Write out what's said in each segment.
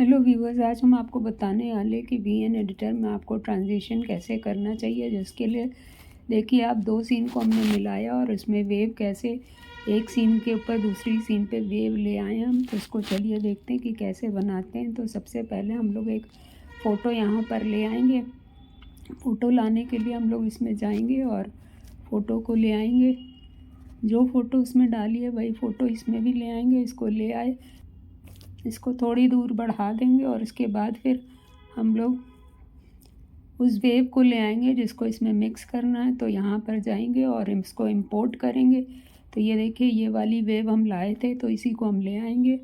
Hello viewers, आज हम आपको बताने वाले कि वीएन एडिटर में आपको ट्रांजिशन कैसे करना चाहिए। जिसके लिए देखिए, आप दो सीन को हमने मिलाया और इसमें वेव कैसे एक सीन के ऊपर दूसरी सीन पे वेव ले आए हम। तो इसको चलिए देखते हैं कि कैसे बनाते हैं। तो सबसे पहले हम लोग एक फ़ोटो यहाँ पर ले आएंगे। फ़ोटो लाने के लिए हम लोग इसमें जाएंगे और फ़ोटो को ले आएंगे। जो फ़ोटो उसमें डाली है वही फ़ोटो इसमें भी ले आएंगे। इसको ले आए, इसको थोड़ी दूर बढ़ा देंगे और इसके बाद फिर हम लोग उस वेव को ले आएंगे जिसको इसमें मिक्स करना है। तो यहाँ पर जाएंगे और इसको इंपोर्ट करेंगे। तो ये देखिए, ये वाली वेव हम लाए थे, तो इसी को हम ले आएंगे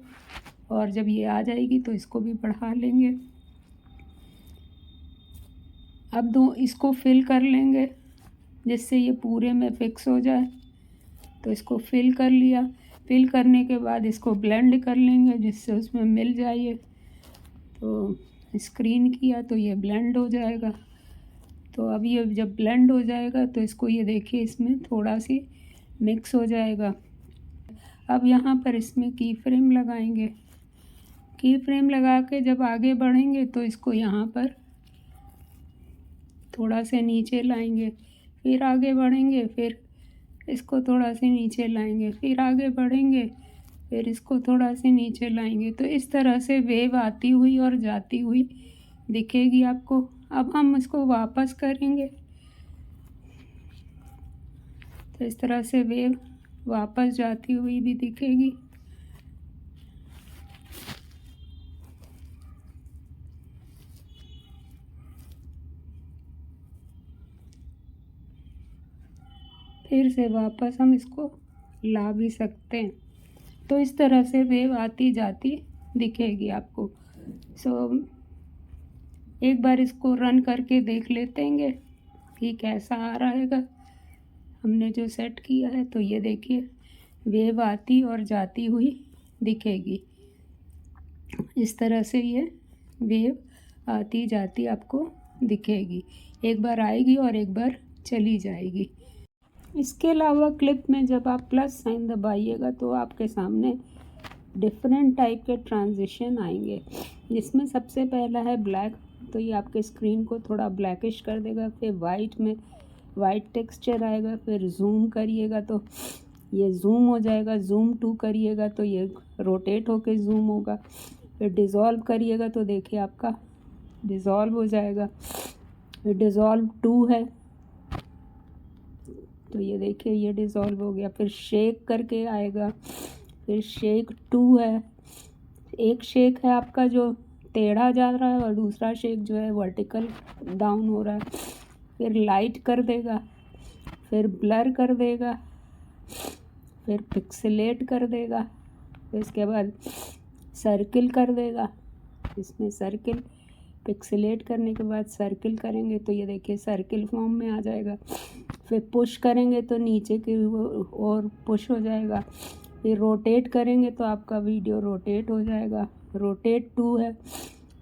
और जब ये आ जाएगी तो इसको भी बढ़ा लेंगे। अब इसको फिल कर लेंगे जिससे ये पूरे में फिक्स हो जाए। तो इसको फिल कर लिया। फिल करने के बाद इसको ब्लेंड कर लेंगे जिससे उसमें मिल जाए। तो स्क्रीन किया तो ये ब्लेंड हो जाएगा। तो अब ये जब ब्लेंड हो जाएगा तो इसको ये देखिए, इसमें थोड़ा सी मिक्स हो जाएगा। अब यहाँ पर इसमें की फ्रेम लगाएंगे। की फ्रेम लगा के जब आगे बढ़ेंगे तो इसको यहाँ पर थोड़ा से नीचे लाएंगे, फिर आगे बढ़ेंगे, फिर इसको थोड़ा से नीचे लाएंगे, फिर आगे बढ़ेंगे, फिर इसको थोड़ा से नीचे लाएंगे। तो इस तरह से वेव आती हुई और जाती हुई दिखेगी आपको। अब हम इसको वापस करेंगे तो इस तरह से वेव वापस जाती हुई भी दिखेगी। फिर से वापस हम इसको ला भी सकते हैं। तो इस तरह से वेव आती जाती दिखेगी आपको। एक बार इसको रन करके देख लेते हैं कि कैसा आ रहा है। हमने जो सेट किया है तो ये देखिए, वेव आती और जाती हुई दिखेगी। इस तरह से ये वेव आती जाती आपको दिखेगी। एक बार आएगी और एक बार चली जाएगी। इसके अलावा क्लिप में जब आप प्लस साइन दबाइएगा तो आपके सामने डिफरेंट टाइप के ट्रांजिशन आएंगे। जिसमें सबसे पहला है ब्लैक, तो ये आपके स्क्रीन को थोड़ा ब्लैकिश कर देगा। फिर वाइट में वाइट टेक्सचर आएगा। फिर जूम करिएगा तो ये जूम हो जाएगा। जूम 2 करिएगा तो ये रोटेट होके जूम होगा। फिर डिज़ोल्व करिएगा तो देखिए आपका डिज़ोल्व हो जाएगा। फिर डिज़ोल्व 2 है तो ये देखिए, ये डिज़ोल्व हो गया। फिर शेक करके आएगा। फिर शेक 2 है। एक शेक है आपका जो टेढ़ा जा रहा है और दूसरा शेक जो है वर्टिकल डाउन हो रहा है। फिर लाइट कर देगा, फिर ब्लर कर देगा, फिर पिक्सेलेट कर देगा। फिर इसके बाद सर्किल कर देगा। इसमें सर्किल पिक्सेलेट करने के बाद सर्किल करेंगे तो ये देखिए सर्किल फॉर्म में आ जाएगा। फिर पुश करेंगे तो नीचे की और पुश हो जाएगा। फिर रोटेट करेंगे तो आपका वीडियो रोटेट हो जाएगा। रोटेट 2 है।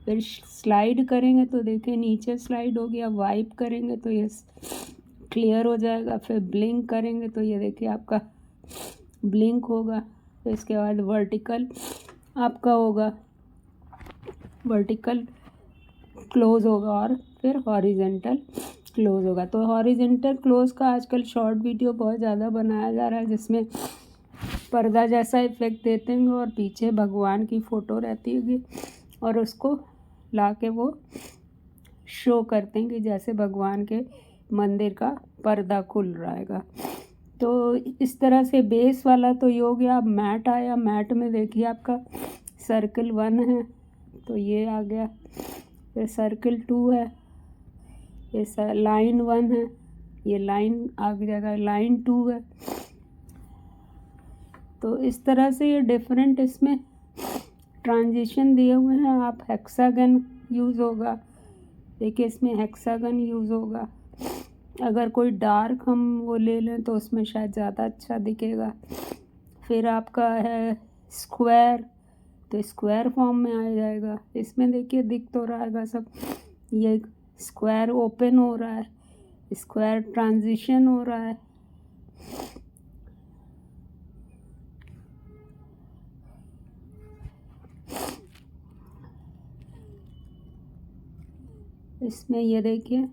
फिर स्लाइड करेंगे तो देखिए नीचे स्लाइड हो गया। वाइप करेंगे तो ये क्लियर हो जाएगा। फिर ब्लिंक करेंगे तो ये देखिए आपका ब्लिंक होगा। फिर इसके बाद वर्टिकल आपका होगा, वर्टिकल क्लोज होगा और फिर हॉरिजेंटल क्लोज होगा। तो हॉरिजेंटल क्लोज का आजकल शॉर्ट वीडियो बहुत ज़्यादा बनाया जा रहा है, जिसमें पर्दा जैसा इफेक्ट देते हैं और पीछे भगवान की फ़ोटो रहती होगी और उसको ला के वो शो करते हैं कि जैसे भगवान के मंदिर का पर्दा खुल रहा है। तो इस तरह से बेस वाला तो ये हो गया। अब मैट आया। मैट में देखिए आपका सर्किल 1 है तो ये आ गया। फिर सर्किल 2 है, ये लाइन 1 है, ये लाइन आ जाएगा। लाइन 2 है। तो इस तरह से ये डिफरेंट इसमें ट्रांजिशन दिए हुए हैं। आप हेक्सागन यूज़ होगा, देखिए इसमें हेक्सागन यूज़ होगा। अगर कोई डार्क हम वो ले लें तो उसमें शायद ज़्यादा अच्छा दिखेगा। फिर आपका है स्क्वायर, तो स्क्वायर फॉर्म में आ जाएगा। इसमें देखिए दिख तो रहा है सब, ये स्क्वायर ओपन हो रहा है, स्क्वायर ट्रांजिशन हो रहा है। इसमें ये देखिए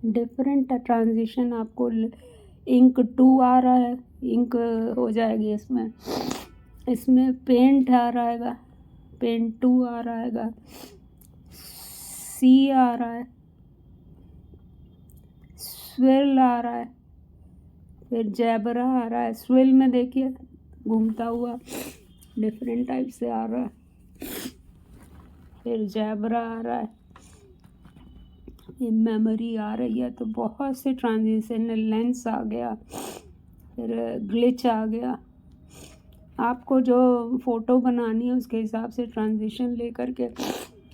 डिफरेंट ट्रांजिशन आपको इंक 2 आ रहा है, इंक हो जाएगी इसमें। इसमें पेंट आ रहेगा, पेंट 2 आ रहेगा, सी आ रहा है, स्विल आ रहा है, फिर जैबरा आ रहा है। स्विल में देखिए घूमता हुआ डिफरेंट टाइप से आ रहा है, फिर जैबरा आ रहा है, ये मेमोरी आ रही है। तो बहुत से ट्रांजिशन, लेंस आ गया, फिर ग्लिच आ गया। आपको जो फ़ोटो बनानी है उसके हिसाब से ट्रांजिशन ले करके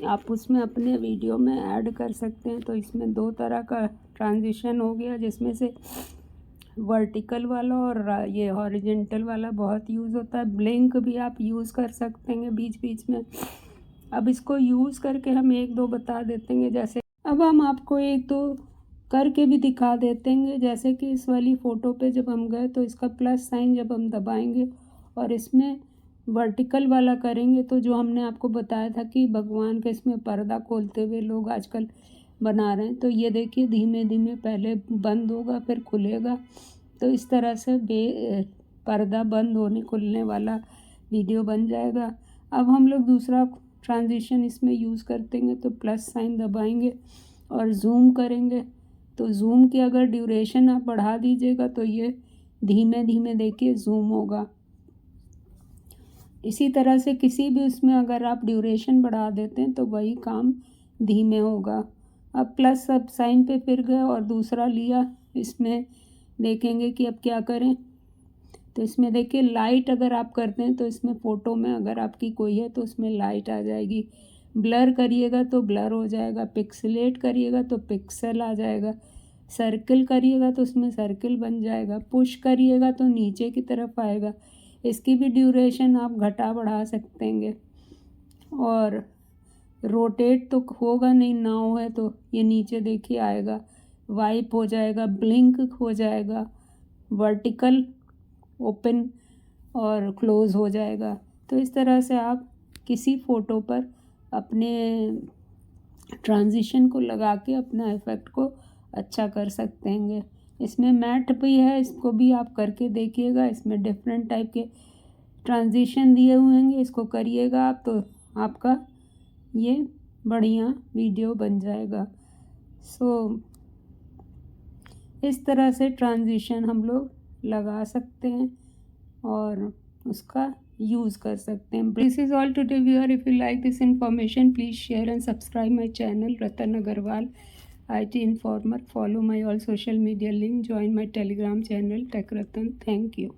आप उसमें अपने वीडियो में ऐड कर सकते हैं। तो इसमें 2 तरह का ट्रांजिशन हो गया, जिसमें से वर्टिकल वाला और ये हॉरिजेंटल वाला बहुत यूज़ होता है। ब्लिंक भी आप यूज़ कर सकते हैं बीच बीच में। अब इसको यूज़ करके हम 1-2 बता देते हैं। जैसे अब हम आपको 1-2 करके भी दिखा देते हैं। जैसे कि इस वाली फ़ोटो पे जब हम गए तो इसका प्लस साइन जब हम दबाएंगे और इसमें वर्टिकल वाला करेंगे तो जो हमने आपको बताया था कि भगवान का इसमें पर्दा खोलते हुए लोग आजकल बना रहे हैं, तो ये देखिए धीमे धीमे पहले बंद होगा फिर खुलेगा। तो इस तरह से पर्दा बंद होने खुलने वाला वीडियो बन जाएगा। अब हम लोग दूसरा ट्रांजिशन इसमें यूज़ करते हैं, तो प्लस साइन दबाएंगे और जूम करेंगे। तो जूम की अगर ड्यूरेशन आप बढ़ा दीजिएगा तो ये धीमे धीमे देखिए जूम होगा। इसी तरह से किसी भी उसमें अगर आप ड्यूरेशन बढ़ा देते हैं तो वही काम धीमे होगा। अब प्लस सब साइन पे फिर गए और दूसरा लिया, इसमें देखेंगे कि अब क्या करें। तो इसमें देखिए लाइट अगर आप करते हैं तो इसमें फ़ोटो में अगर आपकी कोई है तो उसमें लाइट आ जाएगी। ब्लर करिएगा तो ब्लर हो जाएगा, पिक्सेलेट करिएगा तो पिक्सल आ जाएगा, सर्किल करिएगा तो उसमें सर्किल बन जाएगा, पुश करिएगा तो नीचे की तरफ आएगा। इसकी भी ड्यूरेशन आप घटा बढ़ा सकते हैं। और रोटेट तो होगा नहीं, नाव है तो ये नीचे देखिए आएगा, वाइप हो जाएगा, ब्लिंक हो जाएगा, वर्टिकल ओपन और क्लोज हो जाएगा। तो इस तरह से आप किसी फ़ोटो पर अपने ट्रांजिशन को लगा के अपना इफ़ेक्ट को अच्छा कर सकते हैं। इसमें मैट भी है, इसको भी आप करके देखिएगा। इसमें डिफरेंट टाइप के ट्रांजिशन दिए हुए हैं, इसको करिएगा आप तो आपका ये बढ़िया वीडियो बन जाएगा। इस तरह से ट्रांजिशन हम लोग लगा सकते हैं और उसका यूज़ कर सकते हैं। This is all today viewer. If you like this information please share and subscribe my channel Ratan Agarwal IT Informer. Follow my all social media link. Join my Telegram channel Tech Ratan. Thank you.